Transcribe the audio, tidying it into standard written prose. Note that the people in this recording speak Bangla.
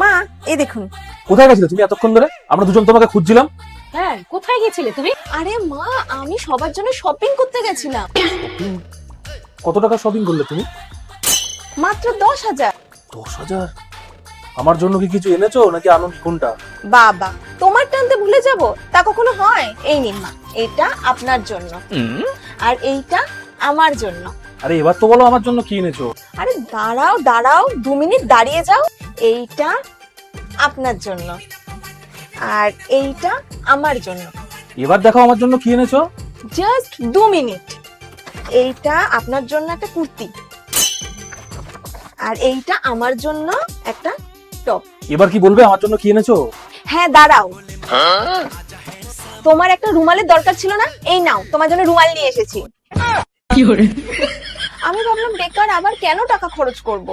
মা এই দেখুন। কোথায় গেছিলে তুমি এতক্ষণ ধরে? আমরা দুজন তোমাকে খুঁজছিলাম। হ্যাঁ, কোথায় গেছিলে তুমি? আরে মা, আমি সবার জন্য শপিং করতে গেছিলাম। কত টাকা শপিং করলে তুমি? মাত্র 10,000। 10,000? আমার জন্য কি কিছু এনেছো নাকি আনন্দ কোনটা? বাবা, তোমার টানতে ভুলে যাব? তা কখনো হয়? এই নিন মা, এটা আপনার জন্য আর এইটা আমার জন্য। আরে এবার তো বলো আমার জন্য কি এনেছো। আরে দাঁড়াও দাঁড়াও, 2 মিনিট দাঁড়িয়ে যাও। এইটা আপনার জন্য আর এইটা আমার জন্য। এবার দেখো আমার জন্য কি এনেছো। Just 2 minute. এইটা আপনার জন্য একটা কুর্তি আর এইটা আমার জন্য একটা টপ। এবার কি বলবে আমার জন্য কি এনেছো? হ্যাঁ দাঁড়াও, তোমার একটা রুমালের দরকার ছিল না? এই নাও, তোমার জন্য রুমাল নিয়ে এসেছি। আমি ভাবলাম বেকার আবার কেন টাকা খরচ করব,